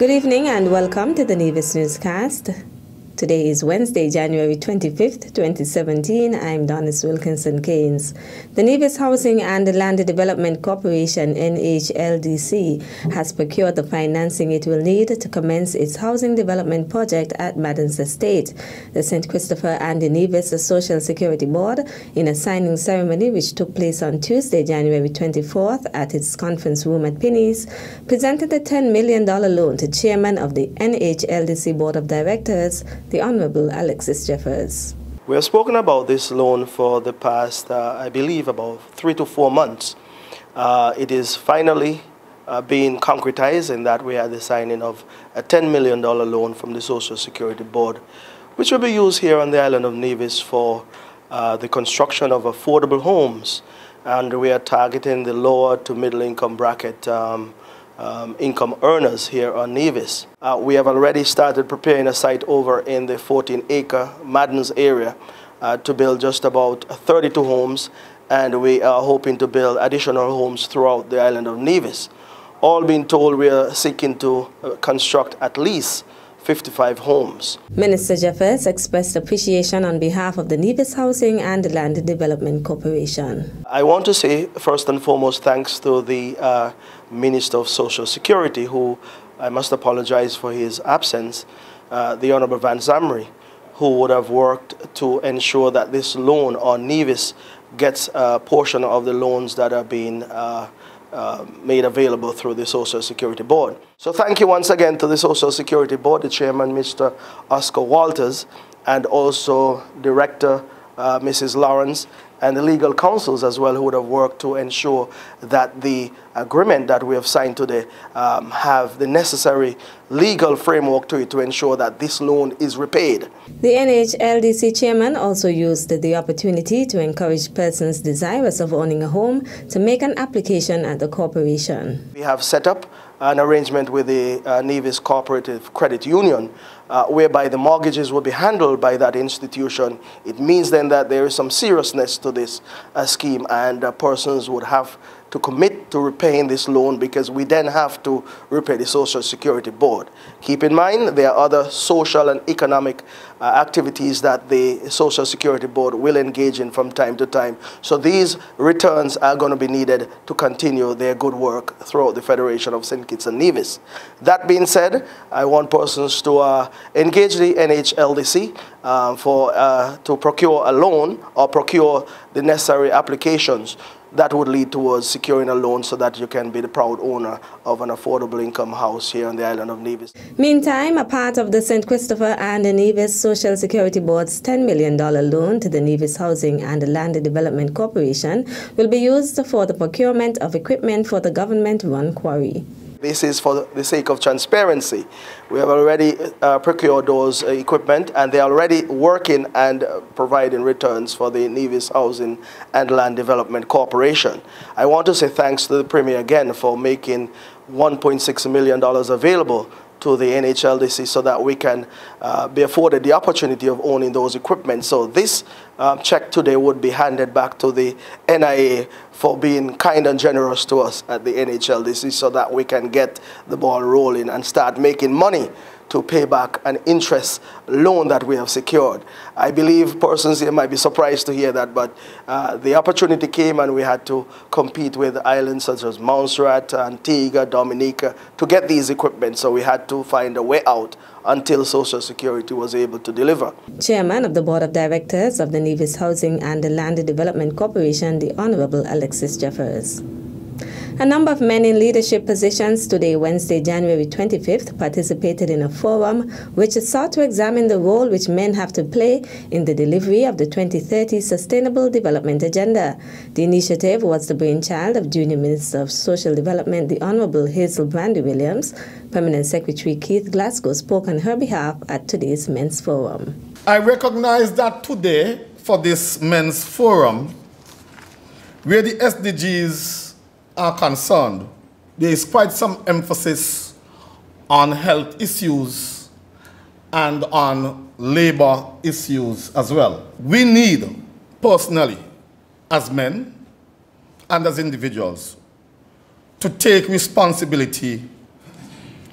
Good evening and welcome to the Nevis Newscast. Today is Wednesday, January 25th, 2017. I'm Donis Wilkinson-Keynes. The Nevis Housing and Land Development Corporation, NHLDC, has procured the financing it will need to commence its housing development project at Madden's Estate. The St. Christopher and Nevis Social Security Board, in a signing ceremony which took place on Tuesday, January 24th at its conference room at Pinneys, presented a $10 million loan to Chairman of the NHLDC Board of Directors, the Honorable Alexis Jeffers. We have spoken about this loan for the past, I believe, about 3 to 4 months. It is finally being concretized in that we had the signing of a $10 million loan from the Social Security Board, which will be used here on the island of Nevis for the construction of affordable homes. And we are targeting the lower to middle income bracket income earners here on Nevis. We have already started preparing a site over in the 14-acre Madden's area to build just about 32 homes, and we are hoping to build additional homes throughout the island of Nevis. All being told, we are seeking to construct at least 55 homes. Minister Jeffers expressed appreciation on behalf of the Nevis Housing and Land Development Corporation. I want to say, first and foremost, thanks to the Minister of Social Security, who I must apologize for his absence, the Honorable Van Zamri, who would have worked to ensure that this loan on Nevis gets a portion of the loans that are being made available through the Social Security Board. So thank you once again to the Social Security Board, the Chairman, Mr. Oscar Walters, and also Director Mrs. Lawrence, and the legal counsels as well, who would have worked to ensure that the agreement that we have signed today have the necessary legal framework to it to ensure that this loan is repaid. The NHLDC chairman also used the opportunity to encourage persons desirous of owning a home to make an application at the corporation. We have set up an arrangement with the Nevis Cooperative Credit Union whereby the mortgages will be handled by that institution. It means then that there is some seriousness to this scheme, and persons would have to commit to repaying this loan, because we then have to repay the Social Security Board. Keep in mind, there are other social and economic activities that the Social Security Board will engage in from time to time. So these returns are going to be needed to continue their good work throughout the Federation of St. Kitts and Nevis. That being said, I want persons to engage the NHLDC to procure a loan or procure the necessary applications that would lead towards securing a loan so that you can be the proud owner of an affordable income house here on the island of Nevis. Meantime, a part of the St. Christopher and the Nevis Social Security Board's $10 million loan to the Nevis Housing and Land Development Corporation will be used for the procurement of equipment for the government-run quarry. This is for the sake of transparency. We have already procured those equipment, and they're already working and providing returns for the Nevis Housing and Land Development Corporation. I want to say thanks to the Premier again for making $1.6 million available to the NHLDC so that we can be afforded the opportunity of owning those equipment. So this check today would be handed back to the NIA for being kind and generous to us at the NHLDC so that we can get the ball rolling and start making money to pay back an interest loan that we have secured. I believe persons here might be surprised to hear that, but the opportunity came and we had to compete with islands such as Montserrat, Antigua, Dominica to get these equipment, so we had to find a way out until Social Security was able to deliver. Chairman of the Board of Directors of the Nevis Housing and Land Development Corporation, the Honorable Alexis Jeffers. A number of men in leadership positions today, Wednesday, January 25th, participated in a forum which sought to examine the role which men have to play in the delivery of the 2030 Sustainable Development Agenda. The initiative was the brainchild of Junior Minister of Social Development, the Honorable Hazel Brandy Williams. Permanent Secretary Keith Glasgow spoke on her behalf at today's Men's Forum. I recognize that today, for this Men's Forum, where the SDGs are concerned, there is quite some emphasis on health issues and on labor issues as well. We need, personally, as men and as individuals, to take responsibility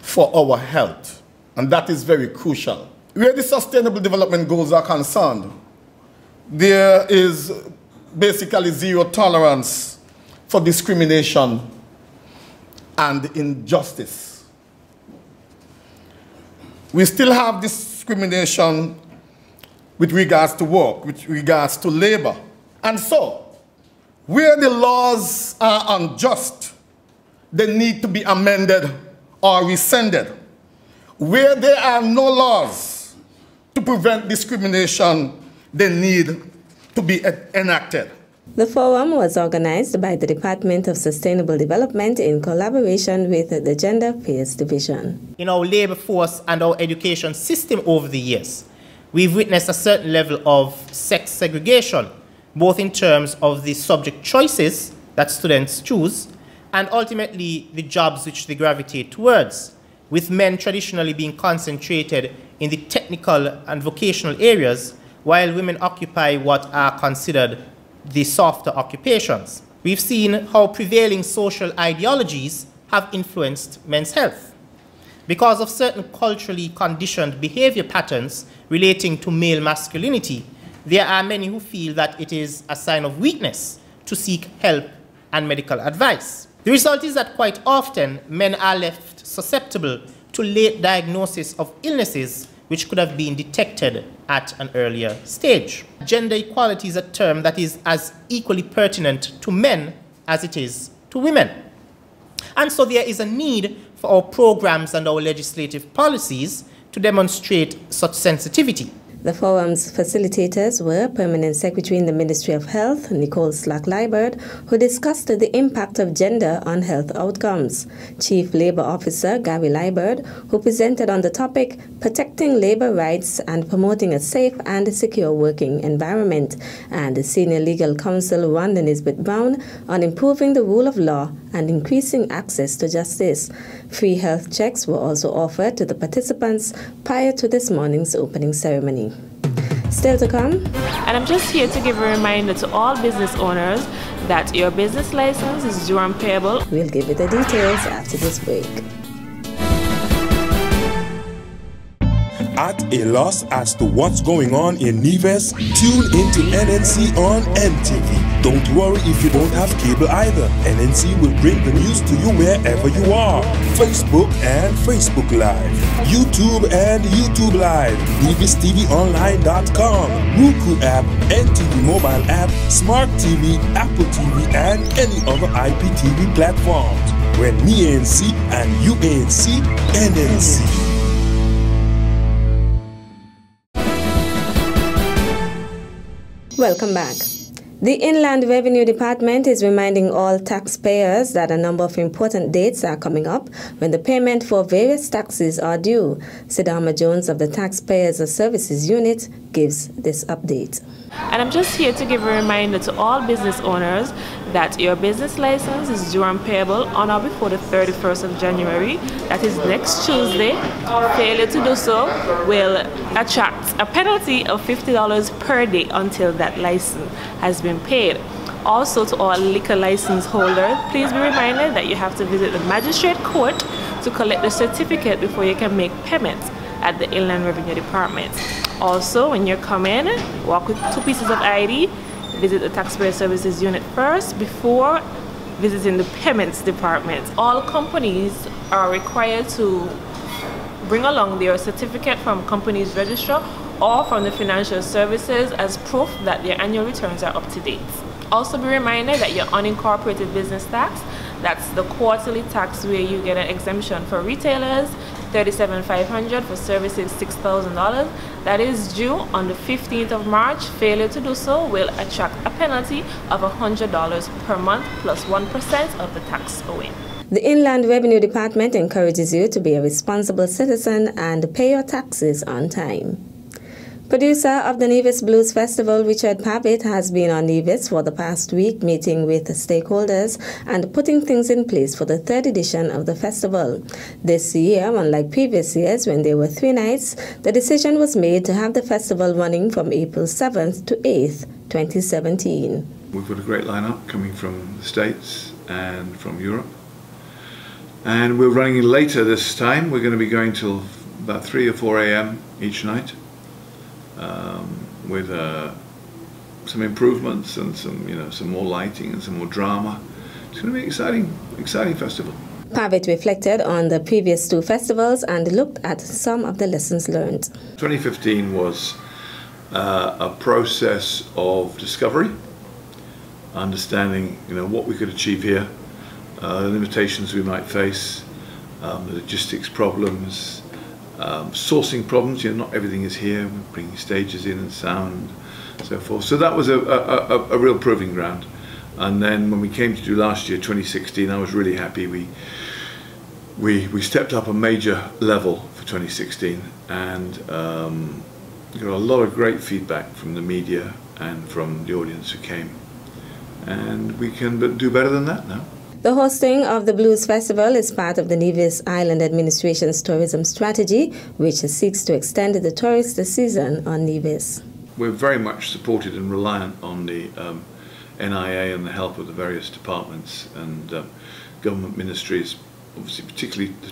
for our health, and that is very crucial. Where the Sustainable Development Goals are concerned, there is basically zero tolerance for discrimination and injustice. We still have discrimination with regards to work, with regards to labor. And so, where the laws are unjust, they need to be amended or rescinded. Where there are no laws to prevent discrimination, they need to be enacted. The forum was organized by the Department of Sustainable Development in collaboration with the Gender Affairs Division. In our labor force and our education system over the years, we've witnessed a certain level of sex segregation, both in terms of the subject choices that students choose and ultimately the jobs which they gravitate towards, with men traditionally being concentrated in the technical and vocational areas, while women occupy what are considered the softer occupations. We've seen how prevailing social ideologies have influenced men's health. Because of certain culturally conditioned behavior patterns relating to male masculinity, there are many who feel that it is a sign of weakness to seek help and medical advice. The result is that quite often men are left susceptible to late diagnosis of illnesses which could have been detected at an earlier stage. Gender equality is a term that is as equally pertinent to men as it is to women. And so there is a need for our programs and our legislative policies to demonstrate such sensitivity. The forum's facilitators were Permanent Secretary in the Ministry of Health, Nicole Slack-Liburd, who discussed the impact of gender on health outcomes, Chief Labor Officer Gary Liburd, who presented on the topic Protecting Labor Rights and Promoting a Safe and Secure Working Environment, and Senior Legal Counsel Wanda Nisbet Brown on improving the rule of law and increasing access to justice. Free health checks were also offered to the participants prior to this morning's opening ceremony. Still to come. And I'm just here to give a reminder to all business owners that your business license is due and payable. We'll give you the details after this break. At a loss as to what's going on in Neves? Tune into NNC on MTV. Don't worry if you don't have cable either. NNC will bring the news to you wherever you are. Facebook and Facebook Live. YouTube and YouTube Live. NevesTVOnline.com. Roku app, NTV mobile app, Smart TV, Apple TV, and any other IPTV platforms. When me ANC and you ANC, NNC. Welcome back. The Inland Revenue Department is reminding all taxpayers that a number of important dates are coming up when the payment for various taxes are due. Sidama Jones of the Taxpayers Services Unit gives this update. And I'm just here to give a reminder to all business owners that your business license is due and payable on or before the 31st of January. That is next Tuesday. Failure to do so will attract a penalty of $50 per day until that license has been paid. Also, to all liquor license holders, please be reminded that you have to visit the magistrate court to collect the certificate before you can make payments at the Inland Revenue Department. Also, when you're coming, walk with 2 pieces of ID, visit the Taxpayer Services Unit first before visiting the Payments Department. All companies are required to bring along their certificate from company's registrar or from the financial services as proof that their annual returns are up to date. Also be reminded that your unincorporated business tax, that's the quarterly tax where you get an exemption for retailers, $37,500 for services, $6,000. That is due on the 15th of March. Failure to do so will attract a penalty of $100 per month plus 1% of the tax owing. The Inland Revenue Department encourages you to be a responsible citizen and pay your taxes on time. Producer of the Nevis Blues Festival, Richard Pavitt, has been on Nevis for the past week, meeting with stakeholders and putting things in place for the 3rd edition of the festival. This year, unlike previous years when there were 3 nights, the decision was made to have the festival running from April 7th to 8th, 2017. We've got a great lineup coming from the States and from Europe. And we're running later this time. We're going to be going till about 3 or 4 a.m. each night, with some improvements and some more lighting and some more drama. It's going to be an exciting festival. Pavitt reflected on the previous two festivals and looked at some of the lessons learned. 2015 was a process of discovery, understanding what we could achieve here, the limitations we might face, the logistics problems, sourcing problems. Not everything is here. We're bringing stages in and sound, and so forth. So that was a real proving ground. And then when we came to do last year, 2016, I was really happy. We stepped up a major level for 2016, and got a lot of great feedback from the media and from the audience who came. And we can do better than that now. The hosting of the Blues Festival is part of the Nevis Island Administration's tourism strategy, which seeks to extend the tourist season on Nevis. We're very much supported and reliant on the NIA and the help of the various departments and government ministries, obviously particularly the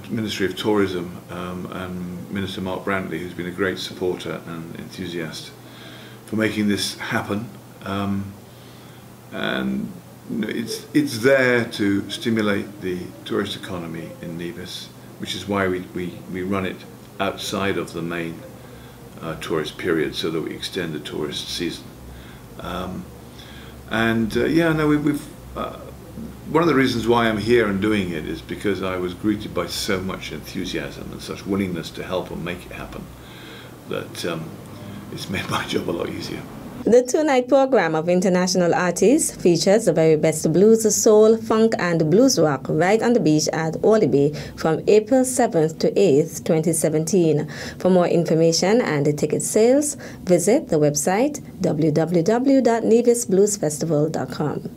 Ministry of Tourism and Minister Mark Brantley, who's been a great supporter and enthusiast for making this happen. And it's there to stimulate the tourist economy in Nevis, which is why we run it outside of the main tourist period, so that we extend the tourist season. One of the reasons why I'm here and doing it is because I was greeted by so much enthusiasm and such willingness to help and make it happen that it's made my job a lot easier. The two-night program of international artists features the very best blues, soul, funk and blues rock right on the beach at Olibi from April 7th to 8th, 2017. For more information and ticket sales, visit the website www.nevisbluesfestival.com.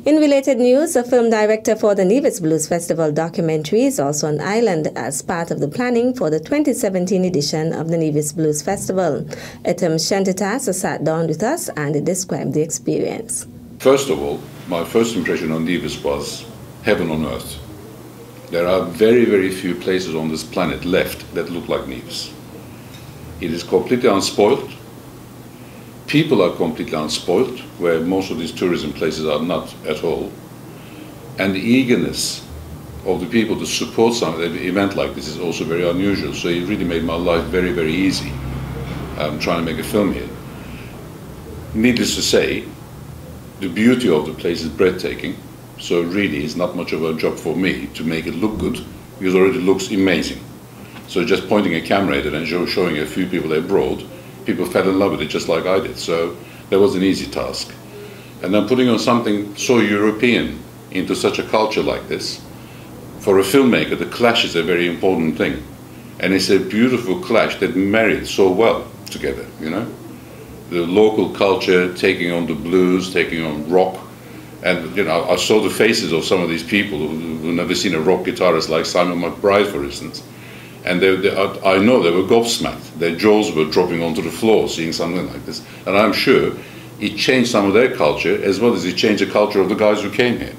In related news, a film director for the Nevis Blues Festival documentary is also on island as part of the planning for the 2017 edition of the Nevis Blues Festival. Etam Shantitas sat down with us and described the experience. First of all, my first impression on Nevis was heaven on earth. There are very, very few places on this planet left that look like Nevis. It is completely unspoilt. People are completely unspoilt, where most of these tourism places are not at all. And the eagerness of the people to support an event like this is also very unusual. So it really made my life very, very easy trying to make a film here. Needless to say, the beauty of the place is breathtaking. So really it's not much of a job for me to make it look good, because it already looks amazing. So just pointing a camera at it and showing a few people abroad, people fell in love with it just like I did, so that was an easy task. And then putting on something so European into such a culture like this, for a filmmaker, the clash is a very important thing. And it's a beautiful clash that married so well together, The local culture taking on the blues, taking on rock. And, I saw the faces of some of these people who've never seen a rock guitarist like Simon McBride, for instance. And I know they were gobsmacked. Their jaws were dropping onto the floor seeing something like this. And I'm sure it changed some of their culture as well as it changed the culture of the guys who came here.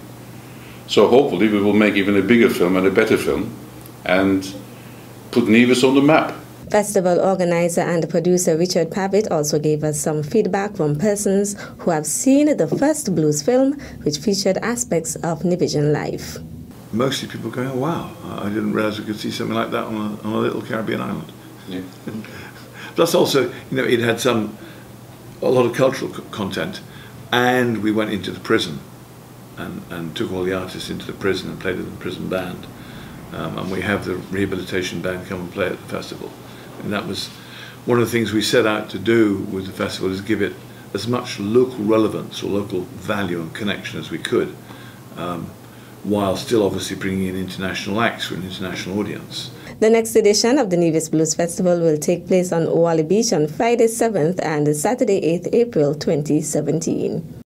So hopefully we will make even a bigger film and a better film and put Nevis on the map. Festival organizer and producer Richard Pavitt also gave us some feedback from persons who have seen the first blues film, which featured aspects of Nevisian life. Mostly people going, oh, wow, I didn't realize we could see something like that on a little Caribbean island. Yeah. Plus also, it had a lot of cultural content, and we went into the prison and took all the artists into the prison and played with the prison band. And we have the rehabilitation band come and play at the festival. And that was one of the things we set out to do with the festival, is give it as much local relevance or local value and connection as we could. While still obviously bringing in international acts for an international audience. The next edition of the Nevis Blues Festival will take place on Oali Beach on Friday 7th and Saturday 8th April 2017.